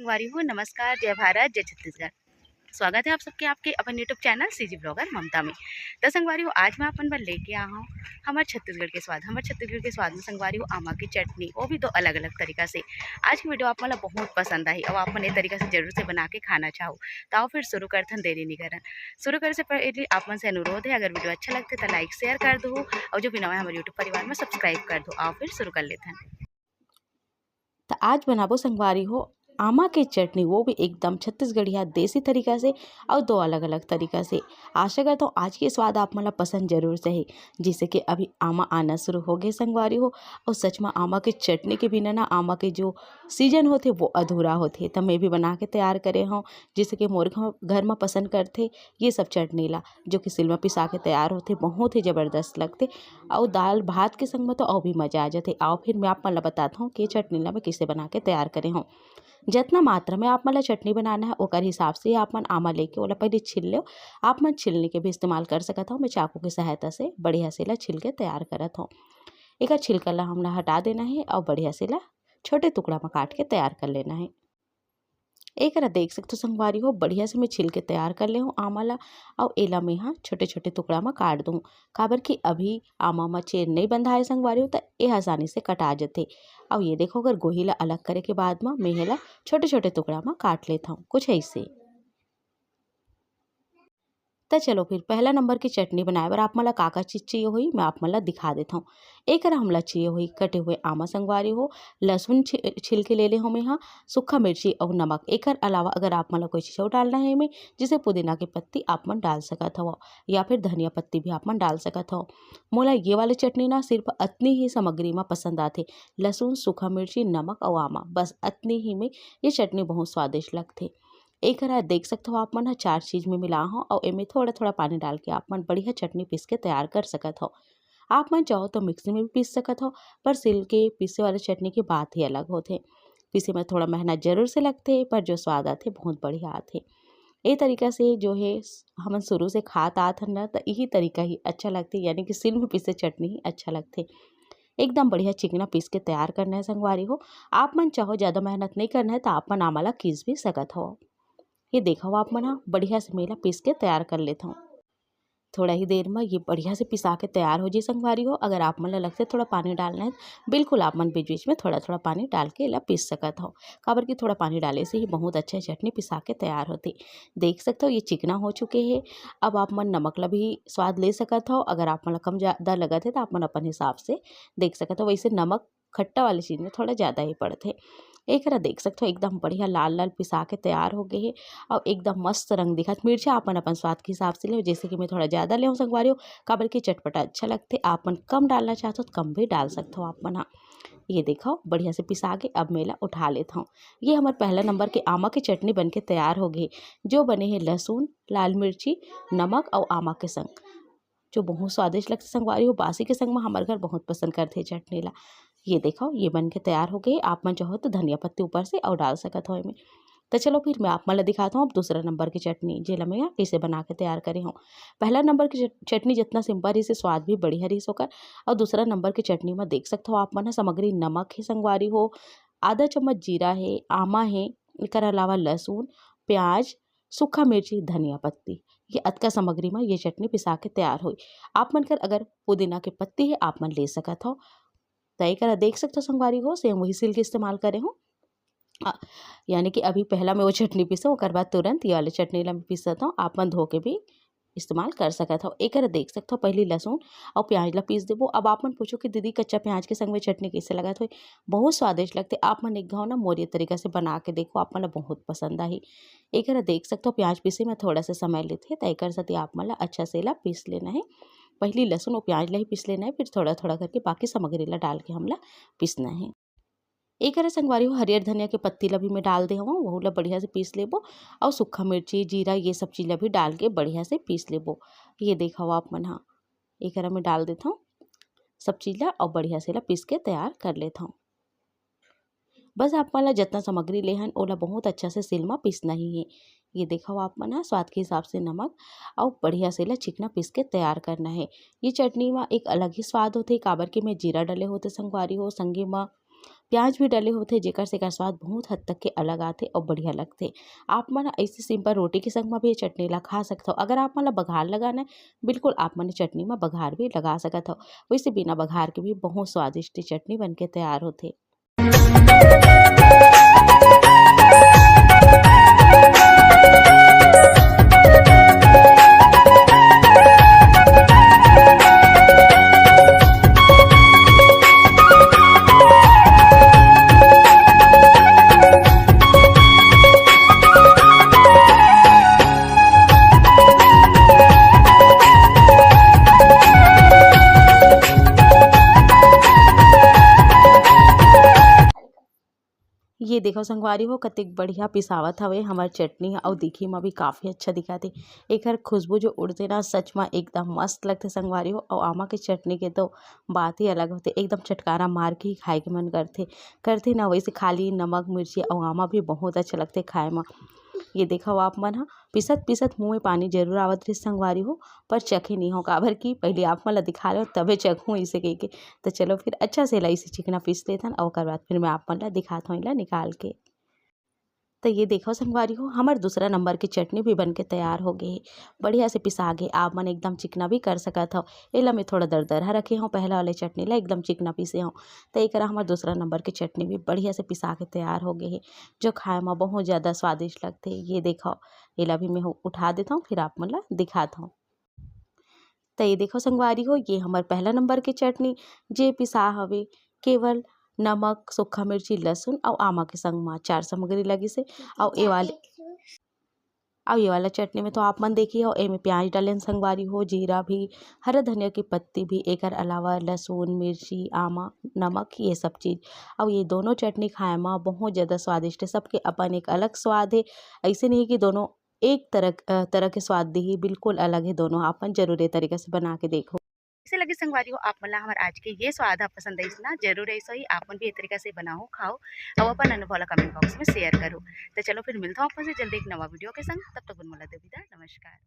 संगवारी हो। नमस्कार, जय भारत, जय छत्तीसगढ़। स्वागत है आप सबके आपके अपन यूट्यूब चैनल सीजी ब्लॉगर ममता में। तो संगवारी हो, आज मैं अपन बर लेके आ हूँ हमारे छत्तीसगढ़ के स्वाद में संगवारी हो आमा की चटनी, वो भी दो अलग अलग तरीका से। आज की वीडियो आप मतलब बहुत पसंद आई और आप मन ये तरीका से जरूर से बना के खाना चाहो। तो आओ फिर शुरू करथन, देरी नहीं करन। शुरू करे से पहले आप मन से अनुरोध है, अगर वीडियो अच्छा लगते तो लाइक शेयर कर दो और जो भी नवा है हमारे यूट्यूब परिवार में सब्सक्राइब कर दो। आओ फिर शुरू कर लेते हैं। तो आज बनाबो संगवारी हो आमा के चटनी, वो भी एकदम छत्तीसगढ़िया देसी तरीका से और दो अलग अलग तरीका से। आशा करता हूँ आज के स्वाद आप मला पसंद जरूर से है। जिससे कि अभी आमा आना शुरू हो गए संगवारी हो, और सच में आमा के चटनी के बिना ना आमा के जो सीजन होते वो अधूरा होते। तो मैं भी बना के तैयार करे हूँ, जिससे कि मोर घर में पसंद करते ये सब चटनी ला, जो कि सिल में पिसा के तैयार होते, बहुत ही ज़बरदस्त लगते। और दाल भात के संग में तो और भी मज़ा आ जाते। आओ फिर मैं आप मला बताता हूँ कि चटनी ला मैं किसे बना के तैयार करे हूँ। जितना मात्रा में आप मन चटनी बनाना है ओकर हिसाब से आप मन आमा लेके ओला पहले छिल लो। आप मन छिलने के भी इस्तेमाल कर सकत हो। मैं चाकू की सहायता से बढ़िया से ला छिल के तैयार करत हूँ। एक छिलका ला हमला हटा देना है और बढ़िया से ला छोटे टुकड़ा में काट के तैयार कर लेना है। एक देख सकते हो संगवारी हो, बढ़िया से मैं छिल के तैयार कर ले हूँ आमा ला। और एला में हाँ छोटे छोटे टुकड़ा में काट दूँ, काबर कि अभी आमा में चेर नहीं बंधा है संगवारी हो, तो ये आसानी से कटा जाते। और ये देखो, अगर गोही ला अलग करे के बाद में मैं एला छोटे छोटे टुकड़ा में काट लेता हूँ, कुछ ऐसे। तो चलो फिर पहला नंबर की चटनी बनाए बर आप मला का चीज़ चाहिए हुई मैं आप मला दिखा देता हूँ। एक हमला चाहिए हुई कटे हुए आमा संगवारी हो, लहसुन छिल के ले ले हो मैं हाँ, सूखा मिर्ची और नमक। एक अलावा अगर आप मला कोई चीज़ और डालना है में, जिसे पुदीना की पत्ती आप मन डाल सकत हो, या फिर धनिया पत्ती भी आप मन डाल सकत हो। मोला ये वाली चटनी ना सिर्फ अतनी ही सामग्री में पसंद आते, लहसुन, सूखा मिर्ची, नमक और आमा, बस अतनी ही में ये चटनी बहुत स्वादिष्ट लगते। एक देख सकते हो आप मन 4 चीज़ में मिला हो, और इनमें थोड़ा थोड़ा पानी डाल के आप मन बढ़िया चटनी पीस के तैयार कर सकत हो। आप मन चाहो तो मिक्सी में भी पीस सकत हो, पर सिल के पीसे वाले चटनी की बात ही अलग होते। पीसे में थोड़ा मेहनत जरूर से लगते, पर जो स्वाद आते बहुत बढ़िया आते। ये तरीका से जो है हम शुरू से खात आत हन ना, तो यही तरीका ही अच्छा लगते, यानी कि सिल में पीसे चटनी ही अच्छा लगते। एकदम बढ़िया चिकना पीस के तैयार करना है संगवारी हो। आप मन चाहो ज़्यादा मेहनत नहीं करना है तो आप मन आमला कीस भी सकत हो। ये देखा हो आप मन हाँ, बढ़िया से मेला पीस के तैयार कर लेता हूँ। थोड़ा ही देर में ये बढ़िया से पिसा के तैयार हो जाए संगवारी हो। अगर आप मन लगता है थोड़ा पानी डालना है, बिल्कुल आप मन बीच बीच में थोड़ा थोड़ा पानी डाल के ला पीस सकत हो, काबर की थोड़ा पानी डाले से ही बहुत अच्छे चटनी पिसा के तैयार होती। देख सकते हो ये चिकना हो चुके हैं। अब आप मन नमक ला भी स्वाद ले सकत हो, अगर आप मन कम ज़्यादा लगत है तो आप मन अपन हिसाब से देख सकते हो। वैसे नमक खट्टा वाली चीज़ में थोड़ा ज़्यादा ही पड़ते। एक देख सकते हो एकदम बढ़िया लाल लाल पिसा के तैयार हो गए हैं, और एकदम मस्त रंग दिखत। मिर्चा आपन अपन स्वाद के हिसाब से ले, जैसे कि मैं थोड़ा ज़्यादा ले संगवारी हो, काबर की चटपटा अच्छा लगते। आपन कम डालना चाहते हो तो कम भी डाल सकते हो आप मन हाँ। ये देखो बढ़िया से पिसा के अब मेला उठा लेता हूँ। ये हमारे पहला नंबर के आमा की चटनी बन के तैयार हो गई, जो बने हैं लहसुन, लाल मिर्ची, नमक और आमा के संग, जो बहुत स्वादिष्ट लगते संगवारी हो। बासी के संग में हमारे घर बहुत पसंद करते हैं चटनी ला। ये देखो ये बन के तैयार हो गई। आप मन चाहो तो धनिया पत्ती ऊपर से और डाल सकत हो इनमें। तो चलो फिर मैं आप मला दिखाता हूँ अब दूसरा नंबर की चटनी, जेला मैं कैसे बना के तैयार करे हूँ। पहला नंबर की चटनी जितना सिंपल रही से स्वाद भी बढ़िया रही होकर। और दूसरा नंबर की चटनी में देख सकते हो आप मन सामग्री नमक है संगवारी हो, आधा चम्मच जीरा है, आमा है, एक अलावा लहसुन, प्याज, सूखा मिर्ची, धनिया पत्ती। ये अतका सामग्री में ये चटनी पिसा के तैयार हुई। आप मन कर अगर पुदीना की पत्ती है आप मन ले सकत हो। तय करा देख सकते हो संगवारी हो, सेम वही सिल के इस्तेमाल करे हूँ। यानी कि अभी पहला मैं वो चटनी पीसा, ओकर बाद तुरंत ये वाली चटनी ला मैं पीसत हूँ। आप मन धो के भी इस्तेमाल कर सकत हो। एक देख सकते हो पहले लहसुन और प्याज ला पीस देबो। अब आप मन पूछो कि दीदी कच्चा प्याज के संग में चटनी कैसे लगत हो, बहुत स्वादिष्ट लगते। आप मन एक घाव ना मोर ये तरीका से बना के देखो, आप मन ला बहुत पसंद आई। एक देख सकते हो प्याज पीसे में थोड़ा सा समय लेते, तो एक साथ आप मन ला अच्छा से ला पीस लेना है। पहले लहसुन और प्याज ला ही पीस लेना है, फिर थोड़ा थोड़ा करके बाकी सामग्री ला डाल के हमला पीसना है। एक संगवारी हो हरियर धनिया के पत्ती ला भी मैं डाल दे हूँ, वहू ला बढ़िया से पीस लेबो। और सूखा मिर्ची, जीरा, ये सब चीज़ ला भी डाल के बढ़िया से पीस लेबो। ये देखा हो आप मन हाँ, एक में डाल देता हूँ सब चीज़ ला और बढ़िया से ला पीस के तैयार कर लेता हूँ। बस आप मन ला जितना सामग्री ले हन ओला बहुत अच्छा से सिल में पीसना ही है। ये देखा हो आप मन हाँ, स्वाद के हिसाब से नमक और बढ़िया से ला चिकना पीस के तैयार करना है। ये चटनी में एक अलग ही स्वाद होते, काबर के में जीरा डले होते संगवारी हो, संगे में प्याज भी डले होते जेकर से एकर स्वाद बहुत हद तक के अलग आथे और बढ़िया लगथे। आप मन ऐसे सिंपल रोटी के संग में भी ये चटनी ला खा सकथो। अगर आप मन ला बघार लगाना है, बिल्कुल आप मन चटनी में बघार भी लगा सकत हो। वैसे बिना बघार के भी बहुत स्वादिष्ट चटनी बन के तैयार होथे। ये देखो संगवारी हो कतेक बढ़िया पिसावत हवे हमर चटनी ह अउ दिखे में भी काफ़ी अच्छा दिखत हे। एकर खुशबू जो उड़थे ना सच में एकदम मस्त लगथे संगवारी हो। अउ आमा के चटनी के तो बात ही अलग होथे। एकदम चटकारा मार के ही खाए के मन करथे ना। वैसे खाली नमक मिर्ची अउ आमा भी बहुत अच्छा लगथे खाए में। ये देखो आप मन ह पिसत मुँह में पानी जरूर आवत रहिस संगवारी हो, पर चखे नहीं हो काबर की पहले आप मन ला दिखा रहे हो तबे चखूँ अइसे कहिके। तो चलो फिर अच्छा से एला चिकना पीस लेथन अउ ओकर बाद फिर मैं आप मन ला दिखात हूँ एला निकाल के। तो ये देखो संगवारी हो हमार दूसरा नंबर की चटनी भी बन के तैयार हो गए। बढ़िया से पिसा गे आप मन एकदम चिकना भी कर सकत हो। एला मैं थोड़ा दरदरा रखे हूँ, पहला वाले चटनी ला एकदम चिकना पीसे हूँ। तो एकरा हमार दूसरा नंबर की चटनी भी बढ़िया से पिसा के तैयार हो गए है, जो खाए में बहुत ज़्यादा स्वादिष्ट लगते। ये देखो एला भी मैं उठा देता हूँ फिर आप मन ला दिखाता हूँ। तो ये देखो संगवारी हो ये हमार पहला नंबर के चटनी जे पिसा हवे केवल नमक, सूखा मिर्ची, लहसुन और आमा के संग में 4 सामग्री लगिस हे। और ये वाला चटनी में तो आप मन देखी हो एमे प्याज डालेन संगवारी हो, जीरा भी, हरा धनिया की पत्ती भी, एकर अलावा लहसुन, मिर्ची, आमा, नमक ये सब चीज़। और ये दोनों चटनी खाए में बहुत ज़्यादा स्वादिष्ट है। सबके अपन एक अलग स्वाद है। ऐसे नहीं कि दोनों एक तरह के स्वाद देही, बिल्कुल अलग है दोनों। आपन जरूर ये तरीके से बना के देखो। कैसे लगे संगवारी हो आप मला हमार आज के ये स्वाद आप पसंद आई ना जरूर ऐसा ही आप भी ये तरीका से बनाओ खाओ और अपन अनुभव ला कमेंट बॉक्स में शेयर करो। तो चलो फिर मिलता हूँ आपसे जल्दी एक नवा वीडियो के संग। तब तक मोला दे विदा, नमस्कार।